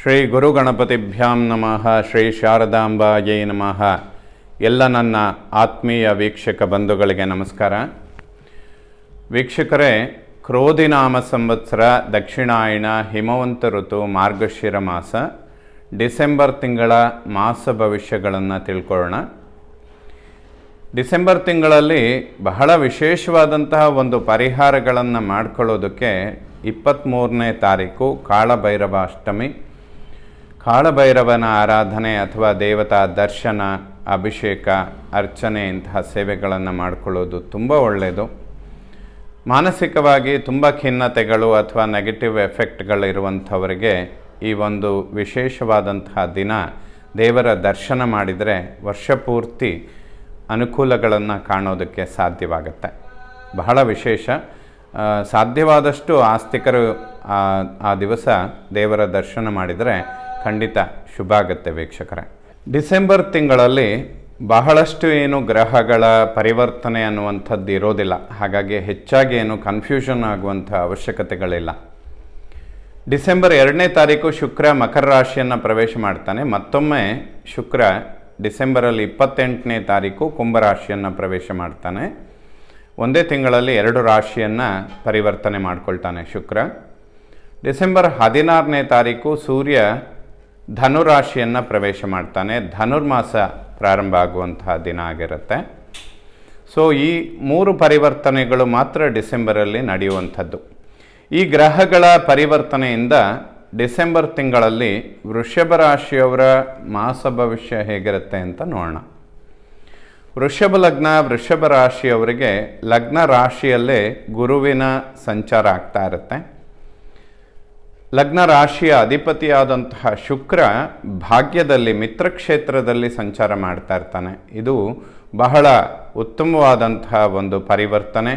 ಶ್ರೀ ಗುರು ಗಣಪತಿಭ್ಯಾಂ ನಮಃ. ಶ್ರೀ ಶಾರದಾಂಬಾಯೈ ನಮಃ. ಎಲ್ಲ ನನ್ನ ಆತ್ಮೀಯ ವೀಕ್ಷಕ ಬಂಧುಗಳಿಗೆ ನಮಸ್ಕಾರ. ವೀಕ್ಷಕರೇ, ಕ್ರೋಧಿನಾಮ ಸಂವತ್ಸರ, ದಕ್ಷಿಣಾಯಣ, ಹಿಮವಂತ ಋತು, ಮಾರ್ಗಶಿರ ಮಾಸ, ಡಿಸೆಂಬರ್ ತಿಂಗಳ ಮಾಸ ಭವಿಷ್ಯಗಳನ್ನು ತಿಳ್ಕೊಳ್ಳೋಣ. ಡಿಸೆಂಬರ್ ತಿಂಗಳಲ್ಲಿ ಬಹಳ ವಿಶೇಷವಾದಂತಹ ಒಂದು ಪರಿಹಾರಗಳನ್ನು ಮಾಡಿಕೊಳ್ಳೋದಕ್ಕೆ 23ನೇ ತಾರೀಕು ಕಾಳಭೈರವ ಅಷ್ಟಮಿ. ಕಾಳಭೈರವನ ಆರಾಧನೆ ಅಥವಾ ದೇವತಾ ದರ್ಶನ, ಅಭಿಷೇಕ, ಅರ್ಚನೆ ಇಂತಹ ಸೇವೆಗಳನ್ನು ಮಾಡಿಕೊಳ್ಳೋದು ತುಂಬ ಒಳ್ಳೆಯದು. ಮಾನಸಿಕವಾಗಿ ತುಂಬ ಖಿನ್ನತೆಗಳು ಅಥವಾ ನೆಗೆಟಿವ್ ಎಫೆಕ್ಟ್ಗಳಿರುವಂಥವರಿಗೆ ಈ ಒಂದು ವಿಶೇಷವಾದಂತಹ ದಿನ ದೇವರ ದರ್ಶನ ಮಾಡಿದರೆ ವರ್ಷಪೂರ್ತಿ ಅನುಕೂಲಗಳನ್ನು ಕಾಣೋದಕ್ಕೆ ಸಾಧ್ಯವಾಗುತ್ತೆ. ಬಹಳ ವಿಶೇಷ. ಸಾಧ್ಯವಾದಷ್ಟು ಆಸ್ತಿಕರು ಆ ದಿವಸ ದೇವರ ದರ್ಶನ ಮಾಡಿದರೆ ಖಂಡಿತ ಶುಭ ಆಗುತ್ತೆ ವೀಕ್ಷಕರೇ. ಡಿಸೆಂಬರ್ ತಿಂಗಳಲ್ಲಿ ಬಹಳಷ್ಟು ಏನು ಗ್ರಹಗಳ ಪರಿವರ್ತನೆ ಅನ್ನುವಂಥದ್ದು ಇರೋದಿಲ್ಲ. ಹಾಗಾಗಿ ಹೆಚ್ಚಾಗಿ ಏನು ಕನ್ಫ್ಯೂಷನ್ ಆಗುವಂಥ ಅವಶ್ಯಕತೆಗಳಿಲ್ಲ. ಡಿಸೆಂಬರ್ 2ನೇ ತಾರೀಕು ಶುಕ್ರ ಮಕರ ರಾಶಿಯನ್ನು ಪ್ರವೇಶ ಮಾಡ್ತಾನೆ. ಮತ್ತೊಮ್ಮೆ ಶುಕ್ರ ಡಿಸೆಂಬರಲ್ಲಿ 28ನೇ ತಾರೀಕು ಕುಂಭರಾಶಿಯನ್ನು ಪ್ರವೇಶ ಮಾಡ್ತಾನೆ. ಒಂದೇ ತಿಂಗಳಲ್ಲಿ 2 ರಾಶಿಯನ್ನು ಪರಿವರ್ತನೆ ಮಾಡಿಕೊಳ್ತಾನೆ ಶುಕ್ರ. ಡಿಸೆಂಬರ್ 16ನೇ ತಾರೀಕು ಸೂರ್ಯ ಧನುರಾಶಿಯನ್ನು ಪ್ರವೇಶ ಮಾಡ್ತಾನೆ. ಧನುರ್ಮಾಸ ಪ್ರಾರಂಭ ಆಗುವಂತಹ ದಿನ ಆಗಿರುತ್ತೆ. ಸೊ ಈ 3 ಪರಿವರ್ತನೆಗಳು ಮಾತ್ರ ಡಿಸೆಂಬರಲ್ಲಿ ನಡೆಯುವಂಥದ್ದು. ಈ ಗ್ರಹಗಳ ಪರಿವರ್ತನೆಯಿಂದ ಡಿಸೆಂಬರ್ ತಿಂಗಳಲ್ಲಿ ವೃಷಭ ರಾಶಿಯವರ ಮಾಸ ಭವಿಷ್ಯ ಹೇಗಿರುತ್ತೆ ಅಂತ ನೋಡೋಣ. ವೃಷಭ ಲಗ್ನ, ವೃಷಭ ರಾಶಿಯವರಿಗೆ ಲಗ್ನ ರಾಶಿಯಲ್ಲೇ ಗುರುವಿನ ಸಂಚಾರ ಆಗ್ತಾ ಇರುತ್ತೆ. ಲಗ್ನ ರಾಶಿಯ ಅಧಿಪತಿಯಾದಂತಹ ಶುಕ್ರ ಭಾಗ್ಯದಲ್ಲಿ ಮಿತ್ರಕ್ಷೇತ್ರದಲ್ಲಿ ಸಂಚಾರ ಮಾಡ್ತಾ ಇರ್ತಾನೆ. ಇದು ಬಹಳ ಉತ್ತಮವಾದಂತಹ ಒಂದು ಪರಿವರ್ತನೆ.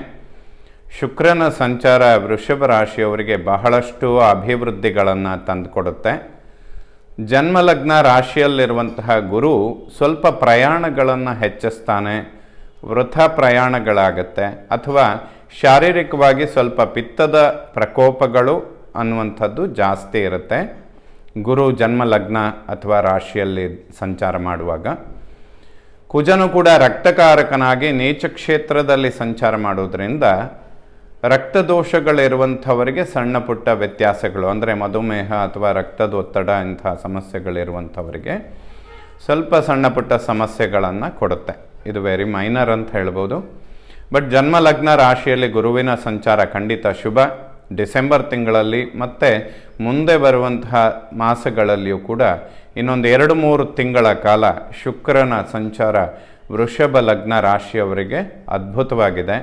ಶುಕ್ರನ ಸಂಚಾರ ವೃಷಭ ರಾಶಿಯವರಿಗೆ ಬಹಳಷ್ಟು ಅಭಿವೃದ್ಧಿಗಳನ್ನು ತಂದುಕೊಡುತ್ತೆ. ಜನ್ಮಲಗ್ನ ರಾಶಿಯಲ್ಲಿರುವಂತಹ ಗುರು ಸ್ವಲ್ಪ ಪ್ರಯಾಣಗಳನ್ನು ಹೆಚ್ಚಿಸ್ತಾನೆ. ವೃಥ ಪ್ರಯಾಣಗಳಾಗತ್ತೆ ಅಥವಾ ಶಾರೀರಿಕವಾಗಿ ಸ್ವಲ್ಪ ಪಿತ್ತದ ಪ್ರಕೋಪಗಳು ಅನ್ನುವಂಥದ್ದು ಜಾಸ್ತಿ ಇರುತ್ತೆ ಗುರು ಜನ್ಮಲಗ್ನ ಅಥವಾ ರಾಶಿಯಲ್ಲಿ ಸಂಚಾರ ಮಾಡುವಾಗ. ಕುಜನು ಕೂಡ ರಕ್ತಕಾರಕನಾಗಿ ನೀಚ ಕ್ಷೇತ್ರದಲ್ಲಿ ಸಂಚಾರ ಮಾಡೋದ್ರಿಂದ ರಕ್ತದೋಷಗಳಿರುವಂಥವರಿಗೆ ಸಣ್ಣ ಪುಟ್ಟ ವ್ಯತ್ಯಾಸಗಳು, ಅಂದರೆ ಮಧುಮೇಹ ಅಥವಾ ರಕ್ತದೊತ್ತಡ ಇಂತಹ ಸಮಸ್ಯೆಗಳಿರುವಂಥವರಿಗೆ ಸ್ವಲ್ಪ ಸಣ್ಣ ಪುಟ್ಟ ಸಮಸ್ಯೆಗಳನ್ನು ಕೊಡುತ್ತೆ. ಇದು ವೆರಿ ಮೈನರ್ ಅಂತ ಹೇಳ್ಬೋದು. ಬಟ್ ಜನ್ಮಲಗ್ನ ರಾಶಿಯಲ್ಲಿ ಗುರುವಿನ ಸಂಚಾರ ಖಂಡಿತ ಶುಭ. ಡಿಸೆಂಬರ್ ತಿಂಗಳಲ್ಲಿ ಮತ್ತು ಮುಂದೆ ಬರುವಂತಹ ಮಾಸಗಳಲ್ಲಿಯೂ ಕೂಡ ಇನ್ನೊಂದು 2-3 ತಿಂಗಳ ಕಾಲ ಶುಕ್ರನ ಸಂಚಾರ ವೃಷಭ ಲಗ್ನ ರಾಶಿಯವರಿಗೆ ಅದ್ಭುತವಾಗಿದೆ.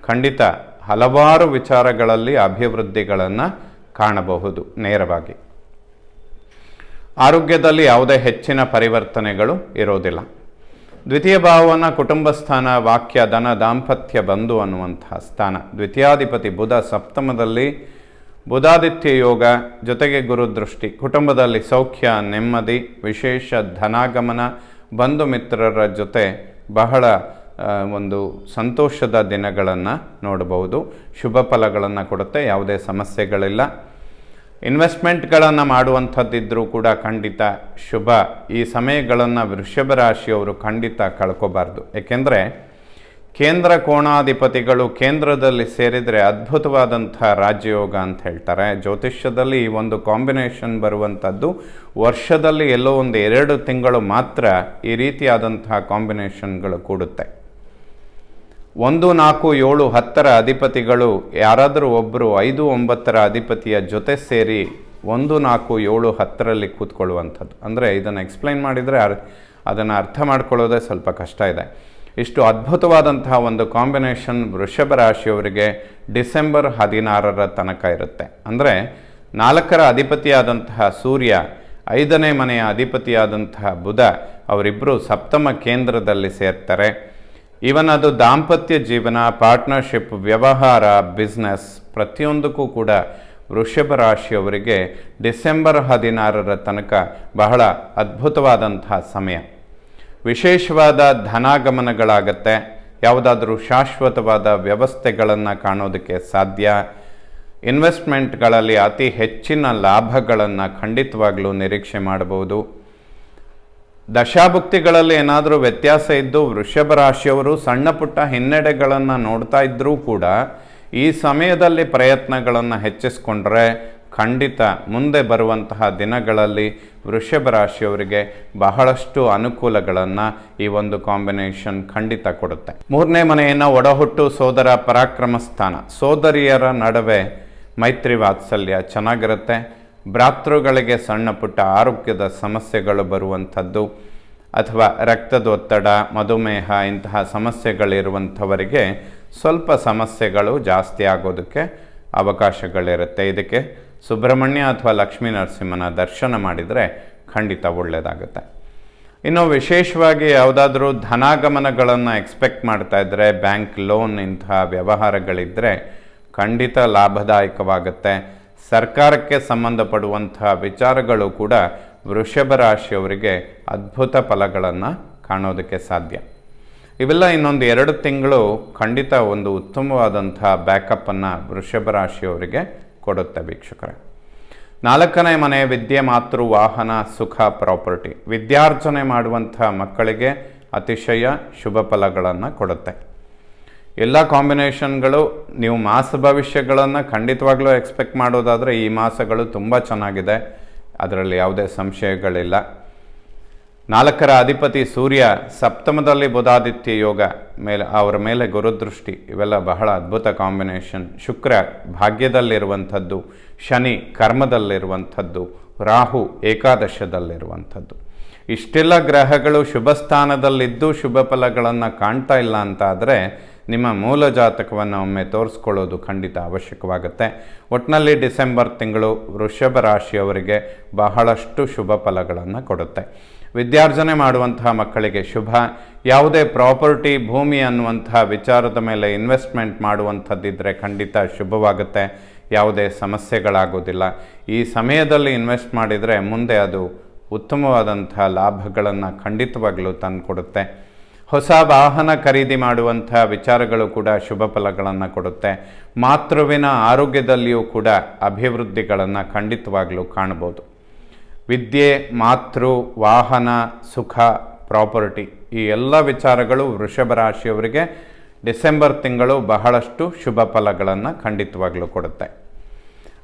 ಖಂಡಿತ ಹಲವಾರು ವಿಚಾರಗಳಲ್ಲಿ ಅಭಿವೃದ್ಧಿಗಳನ್ನು ಕಾಣಬಹುದು ನೇರವಾಗಿ. ಆರೋಗ್ಯದಲ್ಲಿ ಯಾವುದೇ ಹೆಚ್ಚಿನ ಪರಿವರ್ತನೆಗಳು ಇರೋದಿಲ್ಲ. ದ್ವಿತೀಯ ಭಾವವನ್ನು ಕುಟುಂಬ ಸ್ಥಾನ, ವಾಕ್ಯ, ಧನ, ದಾಂಪತ್ಯ, ಬಂಧು ಅನ್ನುವಂತಹ ಸ್ಥಾನ. ದ್ವಿತೀಯಾಧಿಪತಿ ಬುಧ ಸಪ್ತಮದಲ್ಲಿ, ಬುಧಾದಿತ್ಯ ಯೋಗ ಜೊತೆಗೆ ಗುರುದೃಷ್ಟಿ. ಕುಟುಂಬದಲ್ಲಿ ಸೌಖ್ಯ, ನೆಮ್ಮದಿ, ವಿಶೇಷ ಧನಾಗಮನ, ಬಂಧು ಮಿತ್ರರ ಜೊತೆ ಬಹಳ ಒಂದು ಸಂತೋಷದ ದಿನಗಳನ್ನು ನೋಡಬಹುದು. ಶುಭ ಫಲಗಳನ್ನು ಕೊಡುತ್ತೆ. ಯಾವುದೇ ಸಮಸ್ಯೆಗಳಿಲ್ಲ. ಇನ್ವೆಸ್ಟ್ಮೆಂಟ್ಗಳನ್ನು ಮಾಡುವಂಥದ್ದಿದ್ದರೂ ಕೂಡ ಖಂಡಿತ ಶುಭ. ಈ ಸಮಯಗಳನ್ನು ವೃಷಭ ರಾಶಿಯವರು ಖಂಡಿತ ಕಳ್ಕೋಬಾರ್ದು. ಏಕೆಂದರೆ ಕೇಂದ್ರ ಕೋಣಾಧಿಪತಿಗಳು ಕೇಂದ್ರದಲ್ಲಿ ಸೇರಿದರೆ ಅದ್ಭುತವಾದಂಥ ರಾಜ್ಯಯೋಗ ಅಂತ ಹೇಳ್ತಾರೆ. ಜ್ಯೋತಿಷ್ಯದಲ್ಲಿ ಈ ಒಂದು ಕಾಂಬಿನೇಷನ್ ಬರುವಂಥದ್ದು ವರ್ಷದಲ್ಲಿ ಎಲ್ಲೋ ಒಂದು 2 ತಿಂಗಳು ಮಾತ್ರ ಈ ರೀತಿಯಾದಂತಹ ಕಾಂಬಿನೇಷನ್ಗಳು ಕೂಡುತ್ತೆ. 1, 4, 7, 10ರ ಅಧಿಪತಿಗಳು ಯಾರಾದರೂ ಒಬ್ಬರು 5, 9ರ ಅಧಿಪತಿಯ ಜೊತೆ ಸೇರಿ 1, 4, 7, 10ರಲ್ಲಿ ಕೂತ್ಕೊಳ್ಳುವಂಥದ್ದು. ಅಂದರೆ ಇದನ್ನು ಎಕ್ಸ್ಪ್ಲೈನ್ ಮಾಡಿದರೆ ಅದನ್ನು ಅರ್ಥ ಮಾಡ್ಕೊಳ್ಳೋದೇ ಸ್ವಲ್ಪ ಕಷ್ಟ ಇದೆ. ಇಷ್ಟು ಅದ್ಭುತವಾದಂತಹ ಒಂದು ಕಾಂಬಿನೇಷನ್ ವೃಷಭ ರಾಶಿಯವರಿಗೆ ಡಿಸೆಂಬರ್ 16ರ ತನಕ ಇರುತ್ತೆ. ಅಂದರೆ 4ರ ಅಧಿಪತಿಯಾದಂತಹ ಸೂರ್ಯ, 5ನೇ ಮನೆಯ ಅಧಿಪತಿಯಾದಂತಹ ಬುಧ ಅವರಿಬ್ಬರು ಸಪ್ತಮ ಕೇಂದ್ರದಲ್ಲಿ ಸೇರ್ತಾರೆ. ಈವನ್ ಅದು ದಾಂಪತ್ಯ ಜೀವನ, ಪಾರ್ಟ್ನರ್ಶಿಪ್, ವ್ಯವಹಾರ, ಬಿಸ್ನೆಸ್ ಪ್ರತಿಯೊಂದಕ್ಕೂ ಕೂಡ ವೃಷಭ ರಾಶಿಯವರಿಗೆ ಡಿಸೆಂಬರ್ 16ರ ತನಕ ಬಹಳ ಅದ್ಭುತವಾದಂತಹ ಸಮಯ. ವಿಶೇಷವಾದ ಧನಾಗಮನಗಳಾಗತ್ತೆ. ಯಾವುದಾದ್ರೂ ಶಾಶ್ವತವಾದ ವ್ಯವಸ್ಥೆಗಳನ್ನು ಕಾಣೋದಕ್ಕೆ ಸಾಧ್ಯ. ಇನ್ವೆಸ್ಟ್ಮೆಂಟ್ಗಳಲ್ಲಿ ಅತಿ ಹೆಚ್ಚಿನ ಲಾಭಗಳನ್ನು ಖಂಡಿತವಾಗ್ಲೂ ನಿರೀಕ್ಷೆ ಮಾಡಬಹುದು. ದಶಾಭುಕ್ತಿಗಳಲ್ಲಿ ಏನಾದರೂ ವ್ಯತ್ಯಾಸ ಇದ್ದು ವೃಷಭ ರಾಶಿಯವರು ಸಣ್ಣ ಪುಟ್ಟ ಹಿನ್ನಡೆಗಳನ್ನು ನೋಡ್ತಾ ಇದ್ದರೂ ಕೂಡ ಈ ಸಮಯದಲ್ಲಿ ಪ್ರಯತ್ನಗಳನ್ನು ಹೆಚ್ಚಿಸ್ಕೊಂಡ್ರೆ ಖಂಡಿತ ಮುಂದೆ ಬರುವಂತಹ ದಿನಗಳಲ್ಲಿ ವೃಷಭ ರಾಶಿಯವರಿಗೆ ಬಹಳಷ್ಟು ಅನುಕೂಲಗಳನ್ನು ಈ ಒಂದು ಕಾಂಬಿನೇಷನ್ ಖಂಡಿತ ಕೊಡುತ್ತೆ. ಮೂರನೇ ಮನೆಯನ್ನು ಒಡಹುಟ್ಟು ಸೋದರ ಪರಾಕ್ರಮ ಸ್ಥಾನ. ಸೋದರಿಯರ ನಡುವೆ ಮೈತ್ರಿ ವಾತ್ಸಲ್ಯ ಚೆನ್ನಾಗಿರುತ್ತೆ. ಭ್ರಾತೃಗಳಿಗೆ ಸಣ್ಣ ಪುಟ್ಟ ಆರೋಗ್ಯದ ಸಮಸ್ಯೆಗಳು ಬರುವಂಥದ್ದು ಅಥವಾ ರಕ್ತದೊತ್ತಡ, ಮಧುಮೇಹ ಇಂತಹ ಸಮಸ್ಯೆಗಳಿರುವಂಥವರಿಗೆ ಸ್ವಲ್ಪ ಸಮಸ್ಯೆಗಳು ಜಾಸ್ತಿ ಆಗೋದಕ್ಕೆ ಅವಕಾಶಗಳಿರುತ್ತೆ. ಇದಕ್ಕೆ ಸುಬ್ರಹ್ಮಣ್ಯ ಅಥವಾ ಲಕ್ಷ್ಮೀ ನರಸಿಂಹನ ದರ್ಶನ ಮಾಡಿದರೆ ಖಂಡಿತ ಒಳ್ಳೆಯದಾಗುತ್ತೆ. ಇನ್ನು ವಿಶೇಷವಾಗಿ ಯಾವುದಾದ್ರೂ ಧನಾಗಮನಗಳನ್ನು ಎಕ್ಸ್ಪೆಕ್ಟ್ ಮಾಡ್ತಾ ಇದ್ದರೆ, ಬ್ಯಾಂಕ್ ಲೋನ್ ಇಂತಹ ವ್ಯವಹಾರಗಳಿದ್ದರೆ ಖಂಡಿತ ಲಾಭದಾಯಕವಾಗುತ್ತೆ. ಸರ್ಕಾರಕ್ಕೆ ಸಂಬಂಧಪಡುವಂತಹ ವಿಚಾರಗಳು ಕೂಡ ವೃಷಭ ರಾಶಿಯವರಿಗೆ ಅದ್ಭುತ ಫಲಗಳನ್ನು ಕಾಣೋದಕ್ಕೆ ಸಾಧ್ಯ. ಇವೆಲ್ಲ ಇನ್ನೊಂದು 2 ತಿಂಗಳು ಖಂಡಿತ ಒಂದು ಉತ್ತಮವಾದಂತಹ ಬ್ಯಾಕಪ್ಪನ್ನು ವೃಷಭ ರಾಶಿಯವರಿಗೆ ಕೊಡುತ್ತೆ ವೀಕ್ಷಕರೇ. 4ನೇ ಮನೆ ವಿದ್ಯೆ, ಮಾತೃ ವಾಹನ, ಸುಖ, ಪ್ರಾಪರ್ಟಿ. ವಿದ್ಯಾರ್ಜನೆ ಮಾಡುವಂಥ ಮಕ್ಕಳಿಗೆ ಅತಿಶಯ ಶುಭ ಫಲಗಳನ್ನು ಕೊಡುತ್ತೆ. ಎಲ್ಲ ಕಾಂಬಿನೇಷನ್ಗಳು ನೀವು ಮಾಸ ಭವಿಷ್ಯಗಳನ್ನು ಖಂಡಿತವಾಗ್ಲೂ ಎಕ್ಸ್ಪೆಕ್ಟ್ ಮಾಡೋದಾದರೆ ಈ ಮಾಸಗಳು ತುಂಬ ಚೆನ್ನಾಗಿದೆ, ಅದರಲ್ಲಿ ಯಾವುದೇ ಸಂಶಯಗಳಿಲ್ಲ. 4ರ ಅಧಿಪತಿ ಸೂರ್ಯ, ಸಪ್ತಮದಲ್ಲಿ ಬುಧಾದಿತ್ಯ ಯೋಗ, ಅವರ ಮೇಲೆ ಗುರುದೃಷ್ಟಿ, ಇವೆಲ್ಲ ಬಹಳ ಅದ್ಭುತ ಕಾಂಬಿನೇಷನ್. ಶುಕ್ರ ಭಾಗ್ಯದಲ್ಲಿರುವಂಥದ್ದು, ಶನಿ ಕರ್ಮದಲ್ಲಿರುವಂಥದ್ದು, ರಾಹು ಏಕಾದಶದಲ್ಲಿರುವಂಥದ್ದು. ಇಷ್ಟೆಲ್ಲ ಗ್ರಹಗಳು ಶುಭ ಸ್ಥಾನದಲ್ಲಿದ್ದು ಶುಭ ಫಲಗಳನ್ನು ಕಾಣ್ತಾ ಇಲ್ಲ ಅಂತ ಆದರೆ ನಿಮ್ಮ ಮೂಲ ಜಾತಕವನ್ನು ಒಮ್ಮೆ ತೋರಿಸ್ಕೊಳ್ಳೋದು ಖಂಡಿತ ಅವಶ್ಯಕವಾಗುತ್ತೆ. ಒಟ್ಟಿನಲ್ಲಿ ಡಿಸೆಂಬರ್ ತಿಂಗಳು ವೃಷಭ ರಾಶಿಯವರಿಗೆ ಬಹಳಷ್ಟು ಶುಭ ಫಲಗಳನ್ನು ಕೊಡುತ್ತೆ. ವಿದ್ಯಾರ್ಜನೆ ಮಾಡುವಂತಹ ಮಕ್ಕಳಿಗೆ ಶುಭ. ಯಾವುದೇ ಪ್ರಾಪರ್ಟಿ, ಭೂಮಿ ಅನ್ನುವಂತಹ ವಿಚಾರದ ಮೇಲೆ ಇನ್ವೆಸ್ಟ್ಮೆಂಟ್ ಮಾಡುವಂಥದ್ದಿದ್ದರೆ ಖಂಡಿತ ಶುಭವಾಗುತ್ತೆ. ಯಾವುದೇ ಸಮಸ್ಯೆಗಳಾಗೋದಿಲ್ಲ. ಈ ಸಮಯದಲ್ಲಿ ಇನ್ವೆಸ್ಟ್ ಮಾಡಿದರೆ ಮುಂದೆ ಅದು ಉತ್ತಮವಾದಂಥ ಲಾಭಗಳನ್ನು ಖಂಡಿತವಾಗಲೂ ತಂದುಕೊಡುತ್ತೆ. ಹೊಸ ವಾಹನ ಖರೀದಿ ಮಾಡುವಂಥ ವಿಚಾರಗಳು ಕೂಡ ಶುಭ ಫಲಗಳನ್ನು ಕೊಡುತ್ತೆ. ಮಾತೃವಿನ ಆರೋಗ್ಯದಲ್ಲಿಯೂ ಕೂಡ ಅಭಿವೃದ್ಧಿಗಳನ್ನು ಖಂಡಿತವಾಗಲೂ ಕಾಣ್ಬೋದು. ವಿದ್ಯೆ, ಮಾತೃ, ವಾಹನ, ಸುಖ, ಪ್ರಾಪರ್ಟಿ ಈ ಎಲ್ಲ ವಿಚಾರಗಳು ವೃಷಭ ರಾಶಿಯವರಿಗೆ ಡಿಸೆಂಬರ್ ತಿಂಗಳು ಬಹಳಷ್ಟು ಶುಭ ಫಲಗಳನ್ನು ಖಂಡಿತವಾಗಲೂ ಕೊಡುತ್ತೆ.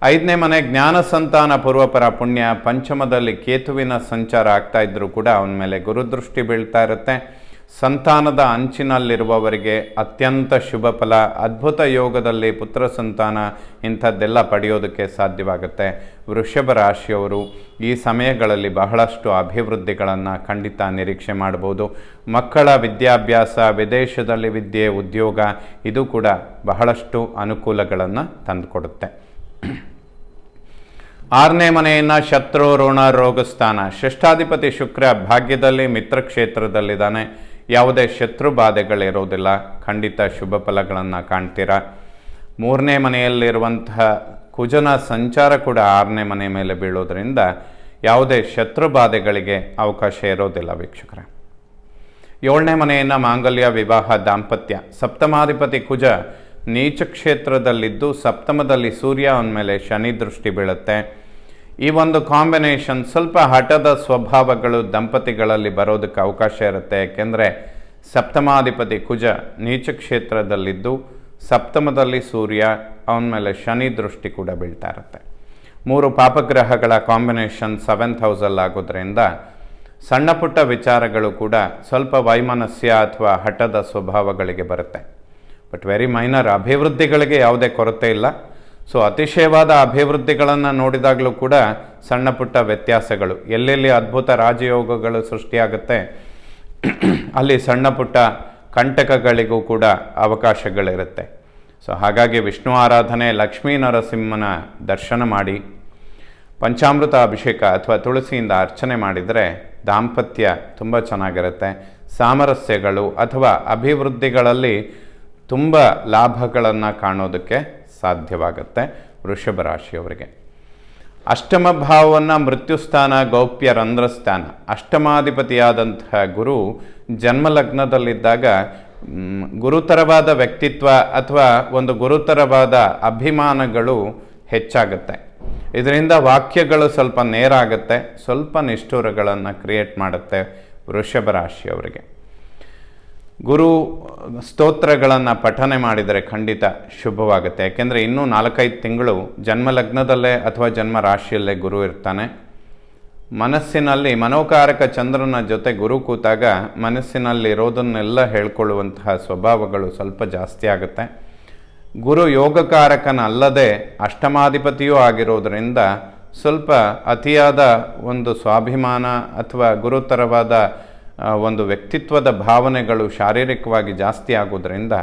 5ನೇ ಮನೆ ಜ್ಞಾನ, ಸಂತಾನ, ಪೂರ್ವಪರ ಪುಣ್ಯ. ಪಂಚಮದಲ್ಲಿ ಕೇತುವಿನ ಸಂಚಾರ ಆಗ್ತಾ ಇದ್ರೂ ಕೂಡ ಅವನ ಮೇಲೆ ಗುರುದೃಷ್ಟಿ ಬೀಳ್ತಾ ಇರುತ್ತೆ. ಸಂತಾನದ ಅಂಚಿನಲ್ಲಿರುವವರಿಗೆ ಅತ್ಯಂತ ಶುಭ ಫಲ. ಅದ್ಭುತ ಯೋಗದಲ್ಲಿ ಪುತ್ರ ಸಂತಾನ ಇಂಥದ್ದೆಲ್ಲ ಪಡೆಯೋದಕ್ಕೆ ಸಾಧ್ಯವಾಗುತ್ತೆ. ವೃಷಭ ರಾಶಿಯವರು ಈ ಸಮಯಗಳಲ್ಲಿ ಬಹಳಷ್ಟು ಅಭಿವೃದ್ಧಿಗಳನ್ನು ಖಂಡಿತ ನಿರೀಕ್ಷೆ ಮಾಡ್ಬೋದು. ಮಕ್ಕಳ ವಿದ್ಯಾಭ್ಯಾಸ, ವಿದೇಶದಲ್ಲಿ ವಿದ್ಯೆ, ಉದ್ಯೋಗ ಇದು ಕೂಡ ಬಹಳಷ್ಟು ಅನುಕೂಲಗಳನ್ನು ತಂದುಕೊಡುತ್ತೆ. 6ನೇ ಮನೆಯನ್ನು ಶತ್ರು, ಋಣ, ರೋಗ ಸ್ಥಾನ. ಷಷ್ಠಾಧಿಪತಿ ಶುಕ್ರ ಭಾಗ್ಯದಲ್ಲಿ ಮಿತ್ರ ಕ್ಷೇತ್ರದಲ್ಲಿದ್ದಾನೆ. ಯಾವುದೇ ಶತ್ರು ಬಾಧೆಗಳಿರೋದಿಲ್ಲ. ಖಂಡಿತ ಶುಭ ಫಲಗಳನ್ನು ಕಾಣ್ತೀರಾ. 3ನೇ ಮನೆಯಲ್ಲಿರುವಂತಹ ಕುಜನ ಸಂಚಾರ ಕೂಡ 6ನೇ ಮನೆ ಮೇಲೆ ಬೀಳೋದ್ರಿಂದ ಯಾವುದೇ ಶತ್ರು ಬಾಧೆಗಳಿಗೆ ಅವಕಾಶ ಇರೋದಿಲ್ಲ ವೀಕ್ಷಕರೇ. 7ನೇ ಮನೆಯನ್ನು ಮಾಂಗಲ್ಯ, ವಿವಾಹ, ದಾಂಪತ್ಯ. ಸಪ್ತಮಾಧಿಪತಿ ಕುಜ ನೀಚ ಕ್ಷೇತ್ರದಲ್ಲಿದ್ದು ಸಪ್ತಮದಲ್ಲಿ ಸೂರ್ಯ, ಅವನ ಮೇಲೆ ಶನಿ ದೃಷ್ಟಿ ಬೀಳುತ್ತೆ. ಈ ಒಂದು ಕಾಂಬಿನೇಷನ್ ಸ್ವಲ್ಪ ಹಠದ ಸ್ವಭಾವಗಳು ದಂಪತಿಗಳಲ್ಲಿ ಬರೋದಕ್ಕೆ ಅವಕಾಶ ಇರುತ್ತೆ. ಯಾಕೆಂದರೆ ಸಪ್ತಮಾಧಿಪತಿ ಕುಜ ನೀಚ ಕ್ಷೇತ್ರದಲ್ಲಿದ್ದು ಸಪ್ತಮದಲ್ಲಿ ಸೂರ್ಯ, ಅವನ ಮೇಲೆ ಶನಿ ದೃಷ್ಟಿ ಕೂಡ ಬೀಳ್ತಾ ಇರುತ್ತೆ. 3 ಪಾಪಗ್ರಹಗಳ ಕಾಂಬಿನೇಷನ್ 7th ಹೌಸಲ್ಲಿ ಆಗೋದ್ರಿಂದ ಸಣ್ಣ ಪುಟ್ಟ ವಿಚಾರಗಳು ಕೂಡ ಸ್ವಲ್ಪ ವೈಮನಸ್ಯ ಅಥವಾ ಹಠದ ಸ್ವಭಾವಗಳಿಗೆ ಬರುತ್ತೆ. But very minor. ಅಭಿವೃದ್ಧಿಗಳಿಗೆ ಯಾವುದೇ ಕೊರತೆ ಇಲ್ಲ. ಸೊ ಅತಿಶಯವಾದ ಅಭಿವೃದ್ಧಿಗಳನ್ನು ನೋಡಿದಾಗಲೂ ಕೂಡ ಸಣ್ಣ ಪುಟ್ಟ ವ್ಯತ್ಯಾಸಗಳು, ಎಲ್ಲೆಲ್ಲಿ ಅದ್ಭುತ ರಾಜಯೋಗಗಳು ಸೃಷ್ಟಿಯಾಗುತ್ತೆ ಅಲ್ಲಿ ಸಣ್ಣ ಪುಟ್ಟ ಕಂಟಕಗಳಿಗೂ ಕೂಡ ಅವಕಾಶಗಳಿರುತ್ತೆ. ಸೊ ಹಾಗಾಗಿ ವಿಷ್ಣು ಆರಾಧನೆ, ಲಕ್ಷ್ಮೀ ನರಸಿಂಹನ ದರ್ಶನ ಮಾಡಿ, ಪಂಚಾಮೃತ ಅಭಿಷೇಕ ಅಥವಾ ತುಳಸಿಯಿಂದ ಅರ್ಚನೆ ಮಾಡಿದರೆ ದಾಂಪತ್ಯ ತುಂಬ ಚೆನ್ನಾಗಿರುತ್ತೆ. ಸಾಮರಸ್ಯಗಳು ಅಥವಾ ಅಭಿವೃದ್ಧಿಗಳಲ್ಲಿ ತುಂಬ ಲಾಭಗಳನ್ನು ಕಾಣೋದಕ್ಕೆ ಸಾಧ್ಯವಾಗುತ್ತೆ ವೃಷಭ ರಾಶಿಯವರಿಗೆ. ಅಷ್ಟಮ ಭಾವವನ್ನು ಮೃತ್ಯುಸ್ಥಾನ, ಗೌಪ್ಯ, ರಂಧ್ರಸ್ಥಾನ. ಅಷ್ಟಮಾಧಿಪತಿಯಾದಂತಹ ಗುರು ಜನ್ಮಲಗ್ನದಲ್ಲಿದ್ದಾಗ ಗುರುತರವಾದ ವ್ಯಕ್ತಿತ್ವ ಅಥವಾ ಒಂದು ಗುರುತರವಾದ ಅಭಿಮಾನಗಳು ಹೆಚ್ಚಾಗುತ್ತೆ. ಇದರಿಂದ ವಾಕ್ಯಗಳು ಸ್ವಲ್ಪ ನೇರ ಆಗುತ್ತೆ, ಸ್ವಲ್ಪ ನಿಷ್ಠುರಗಳನ್ನು ಕ್ರಿಯೇಟ್ ಮಾಡುತ್ತೆ ವೃಷಭ ರಾಶಿಯವರಿಗೆ. ಗುರು ಸ್ತೋತ್ರಗಳನ್ನು ಪಠನೆ ಮಾಡಿದರೆ ಖಂಡಿತ ಶುಭವಾಗುತ್ತೆ. ಯಾಕೆಂದರೆ ಇನ್ನೂ 4-5 ತಿಂಗಳು ಜನ್ಮ ಲಗ್ನದಲ್ಲೇ ಅಥವಾ ಜನ್ಮ ರಾಶಿಯಲ್ಲೇ ಗುರು ಇರ್ತಾನೆ. ಮನಸ್ಸಿನಲ್ಲಿ ಮನೋಕಾರಕ ಚಂದ್ರನ ಜೊತೆ ಗುರು ಕೂತಾಗ ಮನಸ್ಸಿನಲ್ಲಿರೋದನ್ನೆಲ್ಲ ಹೇಳ್ಕೊಳ್ಳುವಂತಹ ಸ್ವಭಾವಗಳು ಸ್ವಲ್ಪ ಜಾಸ್ತಿ ಆಗುತ್ತೆ. ಗುರು ಯೋಗಕಾರಕನಲ್ಲದೆ ಅಷ್ಟಮಾಧಿಪತಿಯೂ ಆಗಿರೋದರಿಂದ ಸ್ವಲ್ಪ ಅತಿಯಾದ ಒಂದು ಸ್ವಾಭಿಮಾನ ಅಥವಾ ಗುರುತರವಾದ ಒಂದು ವ್ಯಕ್ತಿತ್ವದ ಭಾವನೆಗಳು ಶಾರೀರಿಕವಾಗಿ ಜಾಸ್ತಿ ಆಗೋದ್ರಿಂದ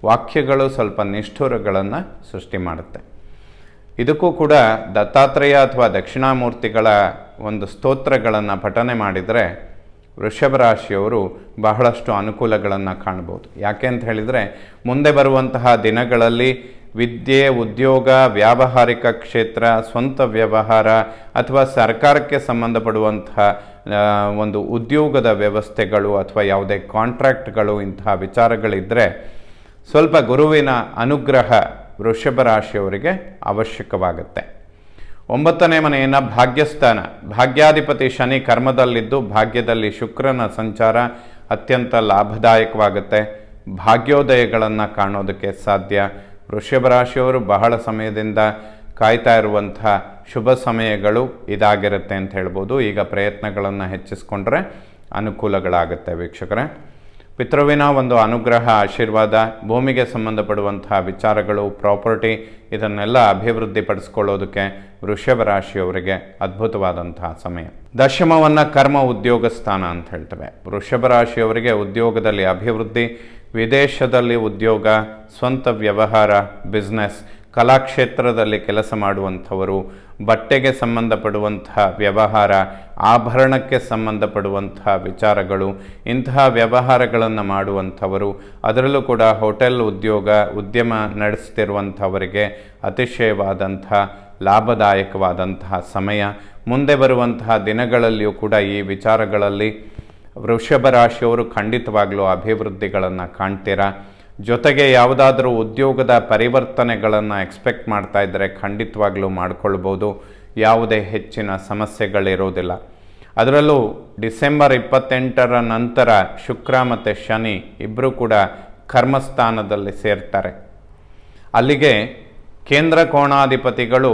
ವಾಕ್ಯಗಳು ಸ್ವಲ್ಪ ನಿಷ್ಠುರಗಳನ್ನು ಸೃಷ್ಟಿ ಮಾಡುತ್ತೆ. ಇದಕ್ಕೂ ಕೂಡ ದತ್ತಾತ್ರೇಯ ಅಥವಾ ದಕ್ಷಿಣಾಮೂರ್ತಿಗಳ ಒಂದು ಸ್ತೋತ್ರಗಳನ್ನು ಪಠನೆ ಮಾಡಿದರೆ ವೃಷಭ ರಾಶಿಯವರು ಬಹಳಷ್ಟು ಅನುಕೂಲಗಳನ್ನು ಕಾಣ್ಬೋದು. ಯಾಕೆ ಅಂತ ಹೇಳಿದರೆ, ಮುಂದೆ ಬರುವಂತಹ ದಿನಗಳಲ್ಲಿ ವಿದ್ಯೆ, ಉದ್ಯೋಗ, ವ್ಯಾವಹಾರಿಕ ಕ್ಷೇತ್ರ, ಸ್ವಂತ ವ್ಯವಹಾರ ಅಥವಾ ಸರ್ಕಾರಕ್ಕೆ ಸಂಬಂಧಪಡುವಂತಹ ಒಂದು ಉದ್ಯೋಗದ ವ್ಯವಸ್ಥೆಗಳು ಅಥವಾ ಯಾವುದೇ ಕಾಂಟ್ರಾಕ್ಟ್ಗಳು, ಇಂತಹ ವಿಚಾರಗಳಿದ್ದರೆ ಸ್ವಲ್ಪ ಗುರುವಿನ ಅನುಗ್ರಹ ವೃಷಭ ರಾಶಿಯವರಿಗೆ ಅವಶ್ಯಕವಾಗುತ್ತೆ. 9ನೇ ಮನೆಯನ್ನು ಭಾಗ್ಯಸ್ಥಾನ, ಭಾಗ್ಯಾಧಿಪತಿ ಶನಿ ಕರ್ಮದಲ್ಲಿದ್ದು ಭಾಗ್ಯದಲ್ಲಿ ಶುಕ್ರನ ಸಂಚಾರ ಅತ್ಯಂತ ಲಾಭದಾಯಕವಾಗುತ್ತೆ. ಭಾಗ್ಯೋದಯಗಳನ್ನು ಕಾಣೋದಕ್ಕೆ ಸಾಧ್ಯ. ವೃಷಭ ರಾಶಿಯವರು ಬಹಳ ಸಮಯದಿಂದ ಕಾಯ್ತಾ ಇರುವಂಥ ಶುಭ ಸಮಯಗಳು ಇದಾಗಿರುತ್ತೆ ಅಂತ ಹೇಳ್ಬೋದು. ಈಗ ಪ್ರಯತ್ನಗಳನ್ನು ಹೆಚ್ಚಿಸ್ಕೊಂಡ್ರೆ ಅನುಕೂಲಗಳಾಗುತ್ತೆ ವೀಕ್ಷಕರೇ. ಪಿತೃವಿನ ಒಂದು ಅನುಗ್ರಹ, ಆಶೀರ್ವಾದ, ಭೂಮಿಗೆ ಸಂಬಂಧಪಡುವಂತಹ ವಿಚಾರಗಳು, ಪ್ರಾಪರ್ಟಿ, ಇದನ್ನೆಲ್ಲ ಅಭಿವೃದ್ಧಿಪಡಿಸ್ಕೊಳ್ಳೋದಕ್ಕೆ ವೃಷಭ ರಾಶಿಯವರಿಗೆ ಅದ್ಭುತವಾದಂತಹ ಸಮಯ. ದಶಮವನ್ನು ಕರ್ಮ ಉದ್ಯೋಗ ಸ್ಥಾನ ಅಂತ ಹೇಳ್ತೇವೆ. ವೃಷಭ ರಾಶಿಯವರಿಗೆ ಉದ್ಯೋಗದಲ್ಲಿ ಅಭಿವೃದ್ಧಿ, ವಿದೇಶದಲ್ಲಿ ಉದ್ಯೋಗ, ಸ್ವಂತ ವ್ಯವಹಾರ, ಬಿಸ್ನೆಸ್, ಕಲಾಕ್ಷೇತ್ರದಲ್ಲಿ ಕೆಲಸ ಮಾಡುವಂಥವರು, ಬಟ್ಟೆಗೆ ಸಂಬಂಧಪಡುವಂತಹ ವ್ಯವಹಾರ, ಆಭರಣಕ್ಕೆ ಸಂಬಂಧಪಡುವಂತಹ ವಿಚಾರಗಳು, ಇಂತಹ ವ್ಯವಹಾರಗಳನ್ನು ಮಾಡುವಂಥವರು, ಅದರಲ್ಲೂ ಕೂಡ ಹೋಟೆಲ್ ಉದ್ಯಮ ನಡೆಸ್ತಿರುವಂಥವರಿಗೆ ಅತಿಶಯವಾದಂಥ ಲಾಭದಾಯಕವಾದಂತಹ ಸಮಯ. ಮುಂದೆ ಬರುವಂತಹ ದಿನಗಳಲ್ಲಿಯೂ ಕೂಡ ಈ ವಿಚಾರಗಳಲ್ಲಿ ವೃಷಭ ರಾಶಿಯವರು ಖಂಡಿತವಾಗಲೂ ಅಭಿವೃದ್ಧಿಗಳನ್ನು ಕಾಣ್ತೀರಾ. ಜೊತೆಗೆ ಯಾವುದಾದ್ರೂ ಉದ್ಯೋಗದ ಪರಿವರ್ತನೆಗಳನ್ನು ಎಕ್ಸ್ಪೆಕ್ಟ್ ಮಾಡ್ತಾ ಇದ್ದರೆ ಖಂಡಿತವಾಗ್ಲೂ ಮಾಡಿಕೊಳ್ಬೋದು. ಯಾವುದೇ ಹೆಚ್ಚಿನ ಸಮಸ್ಯೆಗಳಿರೋದಿಲ್ಲ. ಅದರಲ್ಲೂ ಡಿಸೆಂಬರ್ 28ರ ನಂತರ ಶುಕ್ರ ಮತ್ತು ಶನಿ ಇಬ್ಬರೂ ಕೂಡ ಕರ್ಮಸ್ಥಾನದಲ್ಲಿ ಸೇರ್ತಾರೆ. ಅಲ್ಲಿಗೆ ಕೇಂದ್ರ ಕೋಣಾಧಿಪತಿಗಳು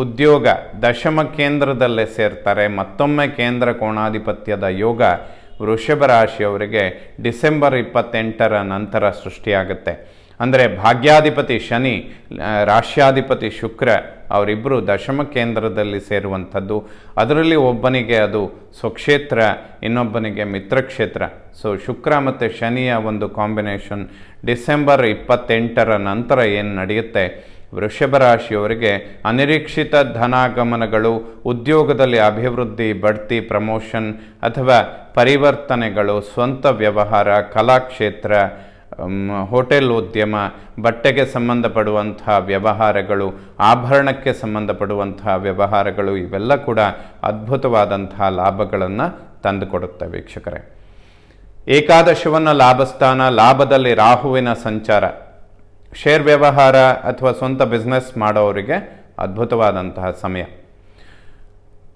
ಉದ್ಯೋಗ ದಶಮ ಕೇಂದ್ರದಲ್ಲೇ ಸೇರ್ತಾರೆ. ಮತ್ತೊಮ್ಮೆ ಕೇಂದ್ರ ಕೋಣಾಧಿಪತ್ಯದ ಯೋಗ ವೃಷಭ ರಾಶಿಯವರಿಗೆ ಡಿಸೆಂಬರ್ 28ರ ನಂತರ ಸೃಷ್ಟಿಯಾಗುತ್ತೆ. ಅಂದರೆ ಭಾಗ್ಯಾಧಿಪತಿ ಶನಿ, ರಾಶ್ಯಾಧಿಪತಿ ಶುಕ್ರ ಅವರಿಬ್ಬರು ದಶಮ ಕೇಂದ್ರದಲ್ಲಿ ಸೇರುವಂಥದ್ದು. ಅದರಲ್ಲಿ ಒಬ್ಬನಿಗೆ ಅದು ಸ್ವಕ್ಷೇತ್ರ, ಇನ್ನೊಬ್ಬನಿಗೆ ಮಿತ್ರಕ್ಷೇತ್ರ. ಸೊ ಶುಕ್ರ ಮತ್ತು ಶನಿಯ ಒಂದು ಕಾಂಬಿನೇಷನ್ ಡಿಸೆಂಬರ್ 28ರ ನಂತರ ಏನು ನಡೆಯುತ್ತೆ, ವೃಷಭ ರಾಶಿಯವರಿಗೆ ಅನಿರೀಕ್ಷಿತ ಧನಾಗಮನಗಳು, ಉದ್ಯೋಗದಲ್ಲಿ ಅಭಿವೃದ್ಧಿ, ಬಡ್ತಿ, ಪ್ರಮೋಷನ್ ಅಥವಾ ಪರಿವರ್ತನೆಗಳು, ಸ್ವಂತ ವ್ಯವಹಾರ, ಕಲಾಕ್ಷೇತ್ರ, ಹೋಟೆಲ್ ಉದ್ಯಮ, ಬಟ್ಟೆಗೆ ಸಂಬಂಧಪಡುವಂತಹ ವ್ಯವಹಾರಗಳು, ಆಭರಣಕ್ಕೆ ಸಂಬಂಧಪಡುವಂತಹ ವ್ಯವಹಾರಗಳು, ಇವೆಲ್ಲ ಕೂಡ ಅದ್ಭುತವಾದಂತಹ ಲಾಭಗಳನ್ನು ತಂದುಕೊಡುತ್ತೆ ವೀಕ್ಷಕರೇ. ಏಕಾದಶವನ್ನು ಲಾಭಸ್ಥಾನ, ಲಾಭದಲ್ಲಿ ರಾಹುವಿನ ಸಂಚಾರ, ಶೇರ್ ವ್ಯವಹಾರ ಅಥವಾ ಸ್ವಂತ ಬಿಸ್ನೆಸ್ ಮಾಡೋರಿಗೆ ಅದ್ಭುತವಾದಂತಹ ಸಮಯ.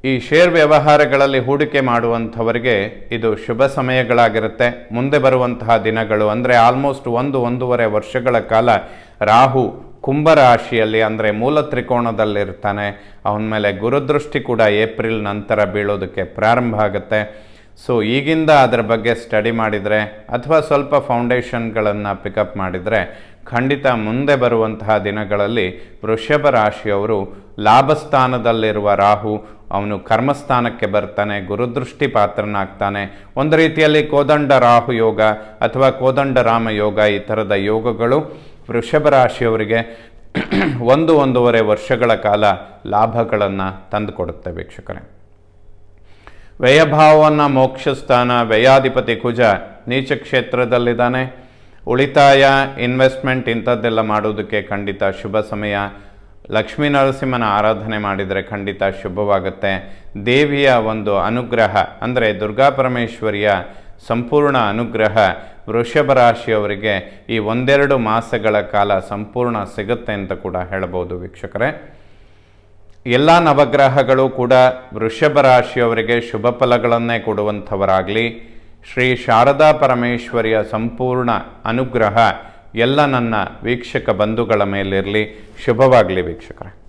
ಈ ಶೇರ್ ವ್ಯವಹಾರಗಳಲ್ಲಿ ಹೂಡಿಕೆ ಮಾಡುವಂಥವರಿಗೆ ಇದು ಶುಭ ಸಮಯಗಳಾಗಿರುತ್ತೆ. ಮುಂದೆ ಬರುವಂತಹ ದಿನಗಳು ಅಂದರೆ ಆಲ್ಮೋಸ್ಟ್ 1-1.5 ವರ್ಷಗಳ ಕಾಲ ರಾಹು ಕುಂಭರಾಶಿಯಲ್ಲಿ ಅಂದರೆ ಮೂಲ ತ್ರಿಕೋಣದಲ್ಲಿರ್ತಾನೆ. ಅವನ ಮೇಲೆ ಗುರುದೃಷ್ಟಿ ಕೂಡ ಏಪ್ರಿಲ್ ನಂತರ ಬೀಳೋದಕ್ಕೆ ಪ್ರಾರಂಭ ಆಗುತ್ತೆ. ಸೊ ಈಗಿಂದ ಅದರ ಬಗ್ಗೆ ಸ್ಟಡಿ ಮಾಡಿದರೆ ಅಥವಾ ಸ್ವಲ್ಪ ಫೌಂಡೇಶನ್ಗಳನ್ನು ಪಿಕಪ್ ಮಾಡಿದರೆ ಖಂಡಿತ ಮುಂದೆ ಬರುವಂತಹ ದಿನಗಳಲ್ಲಿ ವೃಷಭ ರಾಶಿಯವರು ಲಾಭಸ್ಥಾನದಲ್ಲಿರುವ ರಾಹು ಅವನು ಕರ್ಮಸ್ಥಾನಕ್ಕೆ ಬರ್ತಾನೆ, ಗುರುದೃಷ್ಟಿ ಪಾತ್ರನಾಗ್ತಾನೆ. ಒಂದು ರೀತಿಯಲ್ಲಿ ಕೋದಂಡ ರಾಹು ಯೋಗ ಅಥವಾ ಕೋದಂಡ ರಾಮ ಯೋಗ, ಈ ಥರದ ಯೋಗಗಳು ವೃಷಭ ರಾಶಿಯವರಿಗೆ 1-1.5 ವರ್ಷಗಳ ಕಾಲ ಲಾಭಗಳನ್ನು ತಂದುಕೊಡುತ್ತೆ ವೀಕ್ಷಕರೇ. ವ್ಯಯಭಾವವನ್ನು ಮೋಕ್ಷ ಸ್ಥಾನ, ವ್ಯಯಾಧಿಪತಿ ಕುಜ ನೀಚ ಕ್ಷೇತ್ರದಲ್ಲಿದ್ದಾನೆ. ಉಳಿತಾಯ, ಇನ್ವೆಸ್ಟ್ಮೆಂಟ್ ಇಂಥದ್ದೆಲ್ಲ ಮಾಡೋದಕ್ಕೆ ಖಂಡಿತ ಶುಭ ಸಮಯ. ಲಕ್ಷ್ಮೀ ನರಸಿಂಹನ ಆರಾಧನೆ ಮಾಡಿದರೆ ಖಂಡಿತ ಶುಭವಾಗುತ್ತೆ. ದೇವಿಯ ಒಂದು ಅನುಗ್ರಹ ಅಂದರೆ ದುರ್ಗಾ ಪರಮೇಶ್ವರಿಯ ಸಂಪೂರ್ಣ ಅನುಗ್ರಹ ವೃಷಭ ರಾಶಿಯವರಿಗೆ ಈ 1-2 ಮಾಸಗಳ ಕಾಲ ಸಂಪೂರ್ಣ ಸಿಗುತ್ತೆ ಅಂತ ಕೂಡ ಹೇಳ್ಬೋದು ವೀಕ್ಷಕರೇ. ಎಲ್ಲ ನವಗ್ರಹಗಳು ಕೂಡ ವೃಷಭ ರಾಶಿಯವರಿಗೆ ಶುಭ ಫಲಗಳನ್ನೇ ಕೊಡುವಂಥವರಾಗಲಿ. ಶ್ರೀ ಶಾರದಾ ಪರಮೇಶ್ವರಿಯ ಸಂಪೂರ್ಣ ಅನುಗ್ರಹ ಎಲ್ಲ ನನ್ನ ವೀಕ್ಷಕ ಬಂಧುಗಳ ಮೇಲಿರಲಿ. ಶುಭವಾಗಲಿ ವೀಕ್ಷಕರೇ.